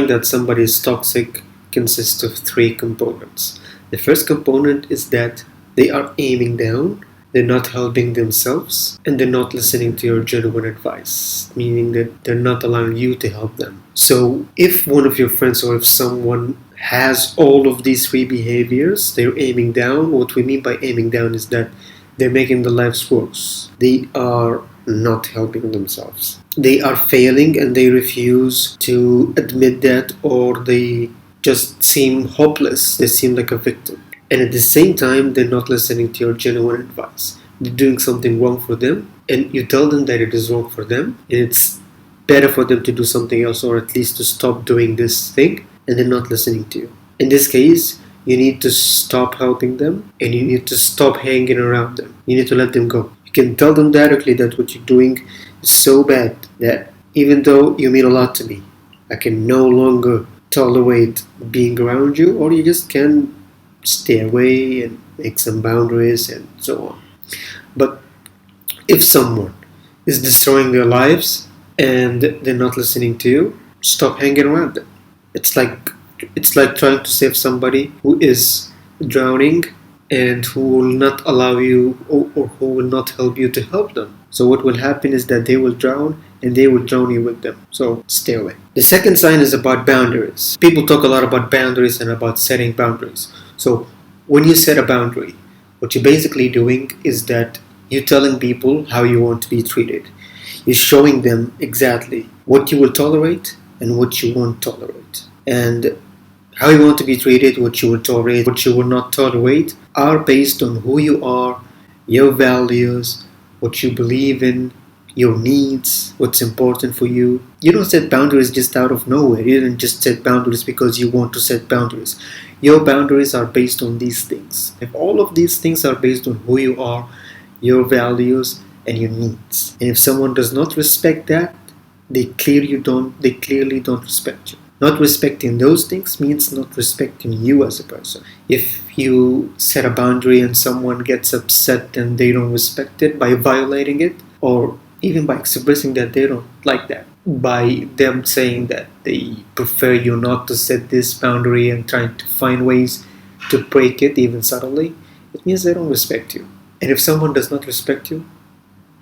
Telling that somebody is toxic consists of three components. The first component is that they are aiming down, they're not helping themselves, and they're not listening to your genuine advice, meaning that they're not allowing you to help them. So if one of your friends or if someone has all of these three behaviors, they're aiming down. What we mean by aiming down is that they're making their lives worse. They are not helping themselves. They are failing and they refuse to admit that, or they just seem hopeless. They seem like a victim. And at the same time, they're not listening to your genuine advice. They're doing something wrong for them, and you tell them that it is wrong for them, and it's better for them to do something else, or at least to stop doing this thing, and they're not listening to you. In this case, you need to stop helping them, and you need to stop hanging around them. You need to let them go. You can tell them directly that what you're doing is so bad that even though you mean a lot to me, I can no longer tolerate being around you, or you just can stay away and make some boundaries and so on. But if someone is destroying their lives and they're not listening to you, stop hanging around them. It's like trying to save somebody who is drowning and who will not allow you or who will not help you to help them. So what will happen is that they will drown and they will drown you with them. So stay away. The second sign is about boundaries. People talk a lot about boundaries and about setting boundaries. So when you set a boundary, what you're basically doing is that you're telling people how you want to be treated. You're showing them exactly what you will tolerate and what you won't tolerate. And how you want to be treated, what you will tolerate, what you will not tolerate, are based on who you are, your values, what you believe in, your needs, what's important for you. You don't set boundaries just out of nowhere. You don't just set boundaries because you want to set boundaries. Your boundaries are based on these things. If all of these things are based on who you are, your values, and your needs. And if someone does not respect that, they clearly don't respect you. Not respecting those things means not respecting you as a person. If you set a boundary and someone gets upset and they don't respect it by violating it, or even by expressing that they don't like that, by them saying that they prefer you not to set this boundary and trying to find ways to break it even subtly, it means they don't respect you. And if someone does not respect you,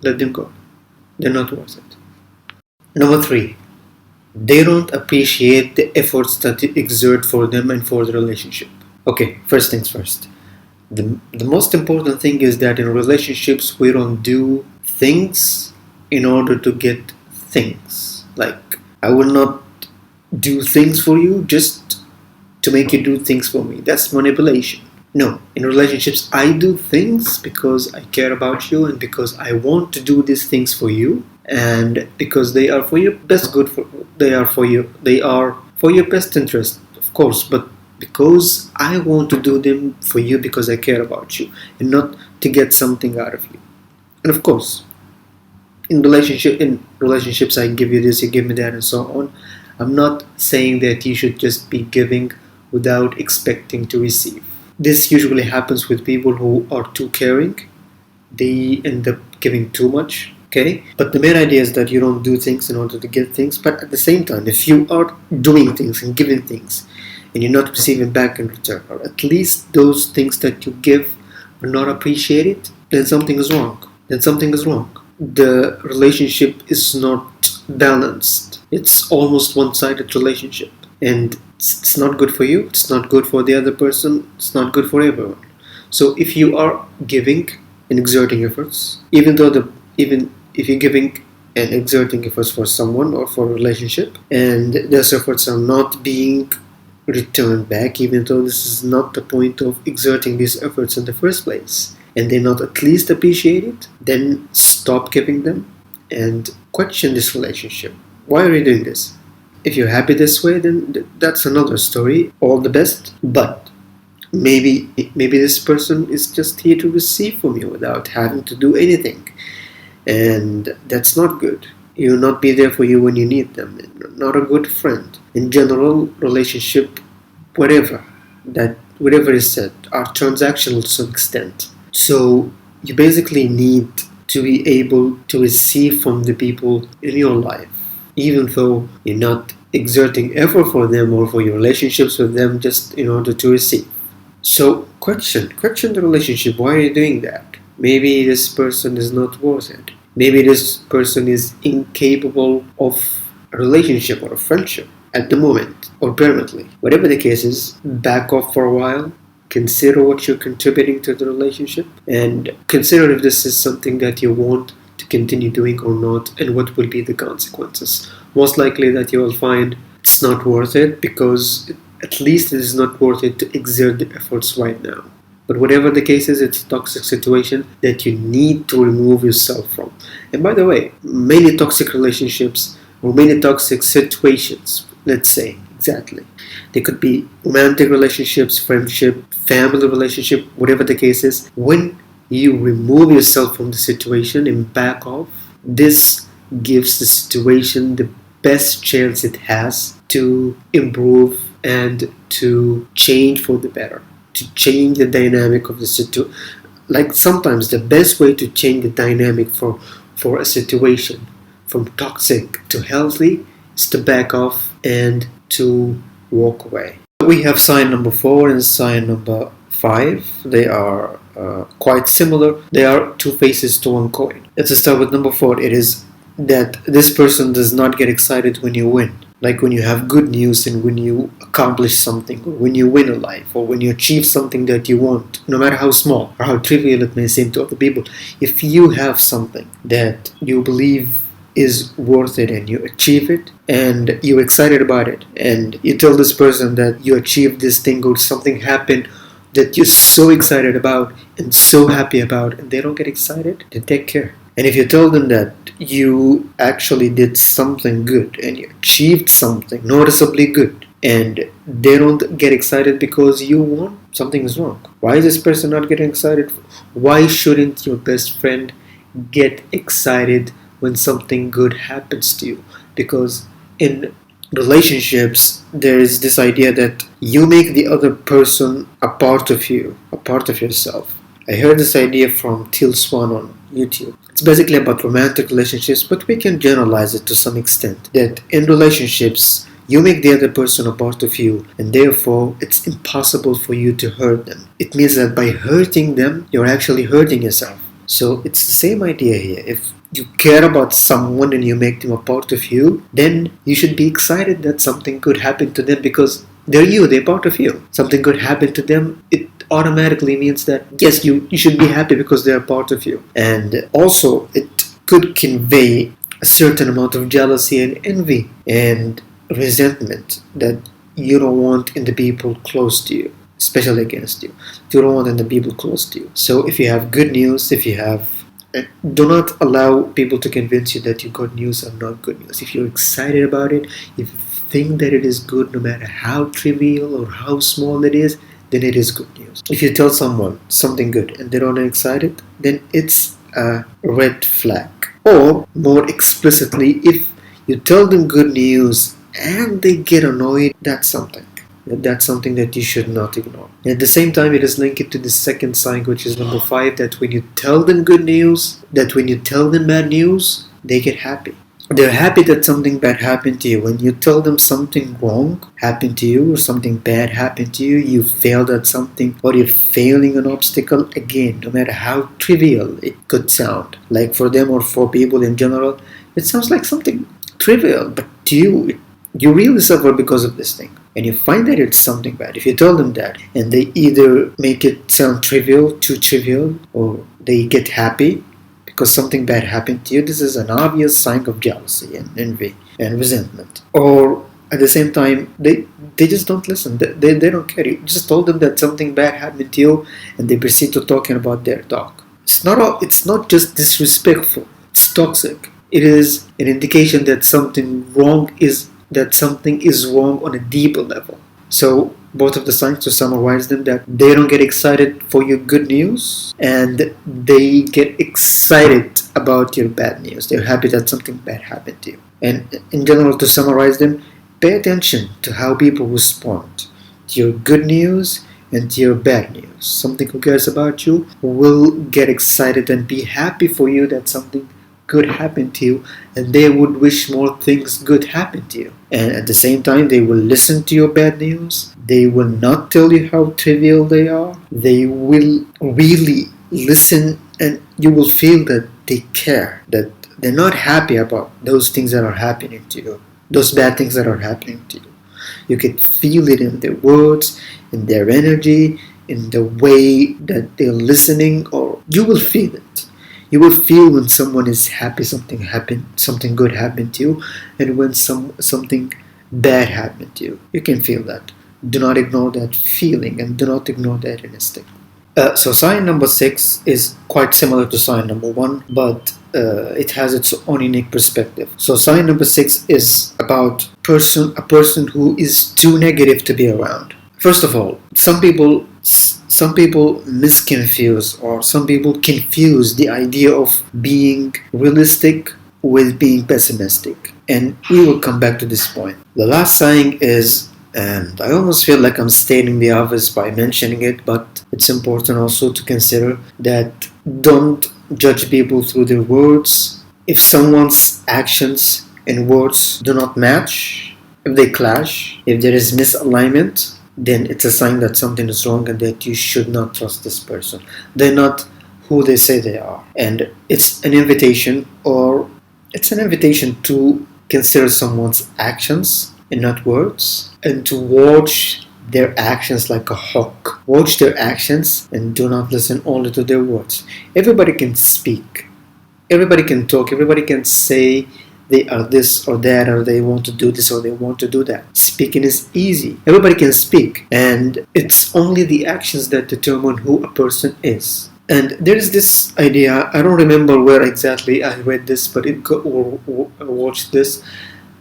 let them go. They're not worth it. Number 3. They don't appreciate the efforts that you exert for them and for the relationship. Okay, first things first. The most important thing is that in relationships, we don't do things in order to get things. Like, I will not do things for you just to make you do things for me. That's manipulation. No, in relationships, I do things because I care about you and because I want to do these things for you, and because they are for your best good. They are for your best interest, of course, but because I want to do them for you because I care about you and not to get something out of you. And of course, in relationships, I give you this, you give me that, and so on. I'm not saying that you should just be giving without expecting to receive. This usually happens with people who are too caring. They end up giving too much. Okay? But the main idea is that you don't do things in order to get things. But at the same time, if you are doing things and giving things and you're not receiving back in return, or at least those things that you give are not appreciated, then something is wrong. The relationship is not balanced. It's almost one-sided relationship. And it's not good for you, it's not good for the other person, it's not good for everyone. So if you are giving and exerting efforts, even if you're giving and exerting efforts for someone or for a relationship, and those efforts are not being returned back, even though this is not the point of exerting these efforts in the first place, and they're not at least appreciated, then stop giving them and question this relationship. Why are you doing this? If you're happy this way, then that's another story. All the best. But maybe this person is just here to receive from you without having to do anything. And that's not good. You'll not be there for you when you need them. Not a good friend. In general, relationship, whatever is said, are transactional to some extent. So you basically need to be able to receive from the people in your life, even though you're not exerting effort for them or for your relationships with them just in order to receive. So question the relationship. Why are you doing that? Maybe this person is not worth it. Maybe this person is incapable of a relationship or a friendship at the moment or permanently. Whatever the case is, back off for a while. Consider what you're contributing to the relationship and consider if this is something that you want to continue doing or not, and what will be the consequences. Most likely that you will find it's not worth it, because at least it is not worth it to exert the efforts right now. But whatever the case is, it's a toxic situation that you need to remove yourself from. And by the way, many toxic relationships or many toxic situations, let's say, exactly. They could be romantic relationships, friendship, family relationship, whatever the case is. When you remove yourself from the situation and back off, this gives the situation the best chance it has to improve and to change for the better, to change the dynamic of the situation. Like sometimes the best way to change the dynamic for a situation from toxic to healthy is to back off and to walk away. We have sign number 4 and sign number 5. They are quite similar. They are two faces to one coin. Let's start with number 4. It is that this person does not get excited when you win. Like when you have good news and when you accomplish something, or when you win in life, or when you achieve something that you want, no matter how small or how trivial it may seem to other people. If you have something that you believe is worth it and you achieve it and you're excited about it, and you tell this person that you achieved this thing or something happened that you're so excited about and so happy about, and they don't get excited, then take care. And if you tell them that you actually did something good and you achieved something noticeably good, and they don't get excited because you won, something is wrong. Why is this person not getting excited? Why shouldn't your best friend get excited when something good happens to you? Because in relationships, there is this idea that you make the other person a part of you, a part of yourself. I heard this idea from Teal Swan on YouTube. It's basically about romantic relationships, but we can generalize it to some extent. That in relationships, you make the other person a part of you, and therefore it's impossible for you to hurt them. It means that by hurting them, you're actually hurting yourself. So it's the same idea here. If you care about someone and you make them a part of you, then you should be excited that something good happened to them, because they're you, they're part of you. Something good happened to them, it automatically means that yes, you should be happy because they're part of you. And also it could convey a certain amount of jealousy and envy and resentment that you don't want in the people close to you, especially against you. You don't want in the people close to you. So if you have good news, do not allow people to convince you that you got news or not good news. If you're excited about it, if you think that it is good, no matter how trivial or how small it is, then it is good news. If you tell someone something good and they don't get excited, then it's a red flag. Or more explicitly, if you tell them good news and they get annoyed, that's something. That's something that you should not ignore. At the same time, it is linked to the second sign, which is number 5, that when you tell them good news, that when you tell them bad news, they get happy. They're happy that something bad happened to you. When you tell them something wrong happened to you or something bad happened to you, you failed at something or you're failing an obstacle, again, no matter how trivial it could sound, like for them or for people in general, it sounds like something trivial, but to you, you really suffer because of this thing. And you find that it's something bad. If you tell them that and they either make it sound trivial, too trivial, or they get happy because something bad happened to you, this is an obvious sign of jealousy and envy and resentment. Or at the same time, they just don't listen. They don't care. You just told them that something bad happened to you and they proceed to talking about their dog. It's not just disrespectful. It's toxic. It is an indication that something is wrong on a deeper level. So both of the signs, to summarize them, that they don't get excited for your good news and they get excited about your bad news. They're happy that something bad happened to you. And in general, to summarize them, pay attention to how people respond to your good news and to your bad news. Something who cares about you will get excited and be happy for you that something good happen to you, and they would wish more things good happen to you. And at the same time, they will listen to your bad news. They will not tell you how trivial they are. They will really listen, and you will feel that they care, that they're not happy about those things that are happening to you, those bad things that are happening to you. You can feel it in their words, in their energy, in the way that they're listening, or you will feel it. You will feel when someone is happy, something good happened to you, and when something bad happened to you. You can feel that. Do not ignore that feeling, and do not ignore that instinct. So sign number 6 is quite similar to sign number 1, but it has its own unique perspective. So sign number 6 is about a person who is too negative to be around. First of all, some people misconfuse, or some people confuse the idea of being realistic with being pessimistic. And we will come back to this point. The last saying is, and I almost feel like I'm stating the obvious by mentioning it, but it's important also to consider that don't judge people through their words. If someone's actions and words do not match, if they clash, if there is misalignment, then it's a sign that something is wrong and that you should not trust this person. They're not who they say they are. And it's an invitation to consider someone's actions and not words, and to watch their actions like a hawk. Watch their actions and do not listen only to their words. Everybody can speak. Everybody can talk. Everybody can say they are this or that, or they want to do this or they want to do that. Speaking is easy. Everybody can speak, and it's only the actions that determine who a person is. And there is this idea, I don't remember where exactly I read this, but or watched this.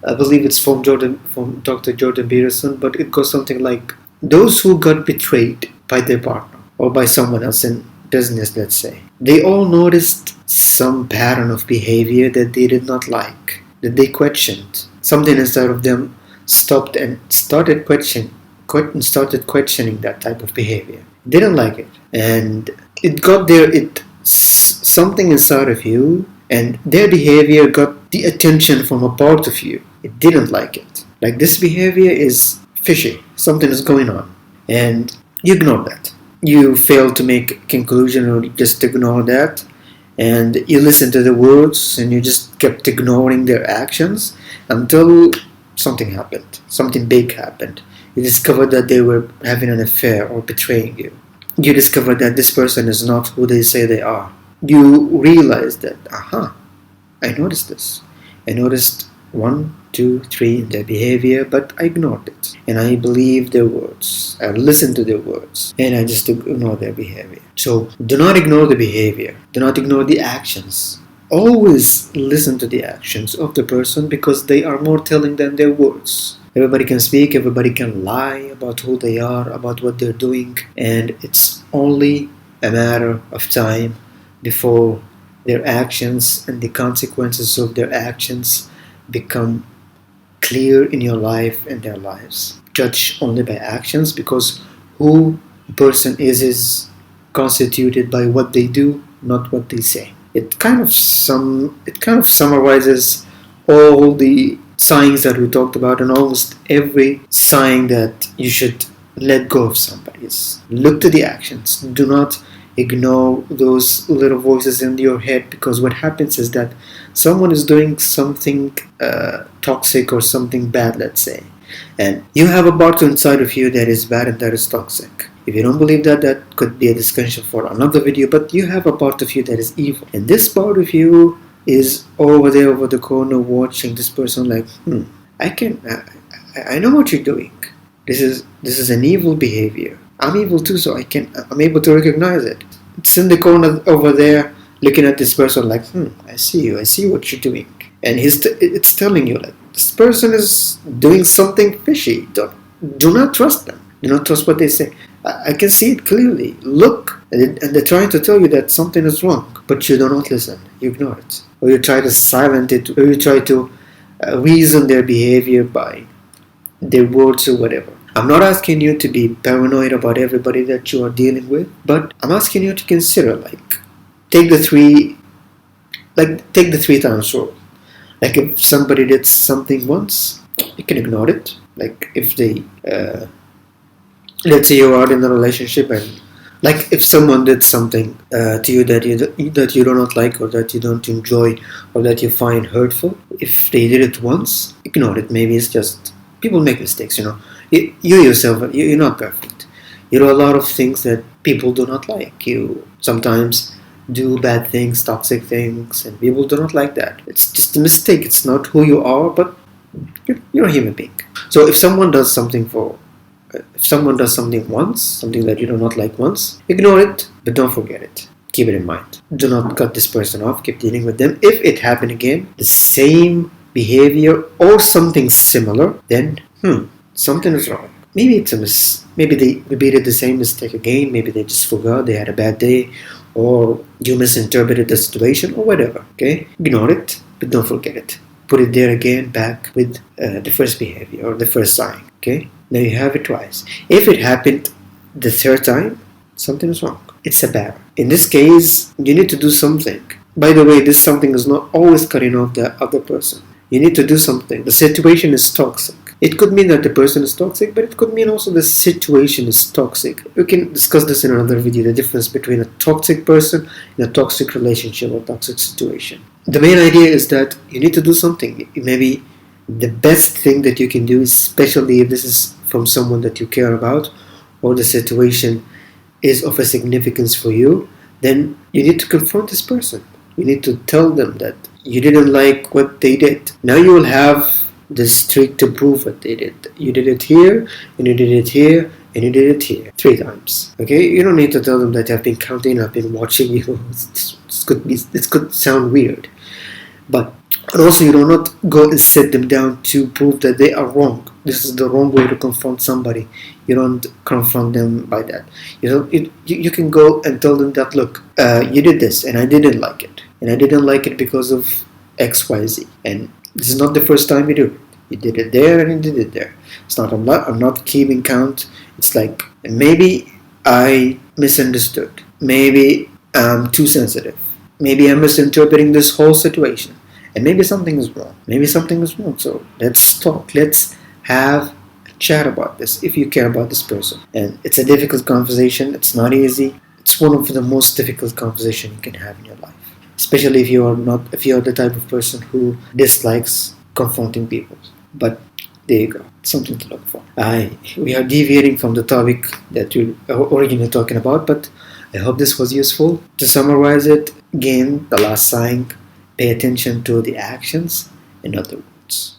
I believe it's from Dr. Jordan Peterson, but it goes something like, those who got betrayed by their partner or by someone else in business, let's say, they all noticed some pattern of behavior that they did not like, that they questioned. Something inside of them stopped and started questioning that type of behavior. They didn't like it, and it got there. Something inside of you and their behavior got the attention from a part of you. It didn't like it. Like, this behavior is fishy. Something is going on. And you ignore that. You fail to make a conclusion, or just ignore that. And you listen to the words and you just kept ignoring their actions until something happened. Something big happened. You discovered that they were having an affair or betraying you. You discovered that this person is not who they say they are. You realized that, I noticed this. I noticed 1, 2, 3 in their behavior, but I ignored it. And I believed their words. I listened to their words. And I just ignored their behavior. So do not ignore the behavior. Do not ignore the actions. Always listen to the actions of the person, because they are more telling than their words. Everybody can speak, everybody can lie about who they are, about what they're doing. And it's only a matter of time before their actions and the consequences of their actions become clear in your life and their lives. Judge only by actions, because who a person is constituted by what they do, not what they say. It kind of summarizes all the signs that we talked about, and almost every sign that you should let go of somebody. Look to the actions. Do not ignore those little voices in your head, because what happens is that someone is doing something toxic or something bad, let's say, and you have a part inside of you that is bad and that is toxic. If you don't believe that, that could be a discussion for another video, but you have a part of you that is evil, and this part of you is over there over the corner watching this person like, I know what you're doing. This is an evil behavior. I'm evil too, so I'm able to recognize it. It's in the corner over there looking at this person like, I see you, I see what you're doing. And it's telling you that this person is doing something fishy. Do not trust them. Do not trust what they say. I can see it clearly. Look, and they're trying to tell you that something is wrong, but you do not listen. You ignore it. Or you try to silence it, or you try to reason their behavior by their words or whatever. I'm not asking you to be paranoid about everybody that you are dealing with, but I'm asking you to consider, like, take the 3 like take the 3 times rule. Like if somebody did something once, you can ignore it. Like if they, let's say you are in a relationship, and like if someone did something to you that you do not like, or that you don't enjoy, or that you find hurtful, if they did it once, ignore it. Maybe it's just people make mistakes. You yourself, you're not perfect. You do a lot of things that people do not like. You sometimes do bad things, toxic things, and people do not like that. It's just a mistake. It's not who you are, but you're a human being. So if someone does something once, something that you do not like once, ignore it, but don't forget it. Keep it in mind. Do not cut this person off. Keep dealing with them. If it happened again, the same behavior or something similar, then something is wrong. Maybe it's maybe they repeated the same mistake again. Maybe they just forgot, they had a bad day, or you misinterpreted the situation, or whatever. Okay, ignore it, but don't forget it. Put it there again, back with the first behavior or the first sign. Okay, now you have it twice. If it happened the third time, something is wrong. It's a pattern. In this case, you need to do something. By the way, this something is not always cutting off the other person. You need to do something. The situation is toxic. It could mean that the person is toxic, but it could mean also the situation is toxic. We can discuss this in another video, the difference between a toxic person and a toxic relationship or toxic situation. The main idea is that you need to do something. Maybe the best thing that you can do, especially if this is from someone that you care about, or the situation is of a significance for you, then you need to confront this person. You need to tell them that you didn't like what they did. Now you will have the streak to prove what they did. You did it here, and you did it here, and you did it here 3 times. Okay, you don't need to tell them that I've been counting, I've been watching you. This could sound weird, but and also you do not go and sit them down to prove that they are wrong. This is the wrong way to confront somebody. You don't confront them by that. You can go and tell them that, look, you did this and I didn't like it, and I didn't like it because of XYZ, and this is not the first time you do it. You did it there and you did it there. It's not. I'm not keeping count. It's like maybe I misunderstood. Maybe I'm too sensitive. Maybe I'm misinterpreting this whole situation, and maybe something is wrong. So let's talk. Let's have a chat about this if you care about this person. And it's a difficult conversation. It's not easy. It's one of the most difficult conversations you can have in your life, especially if you are the type of person who dislikes confronting people. But there you go, something to look for. We are deviating from the topic that we were originally talking about, but I hope this was useful. To summarize it, again, the last sign: pay attention to the actions and not the words.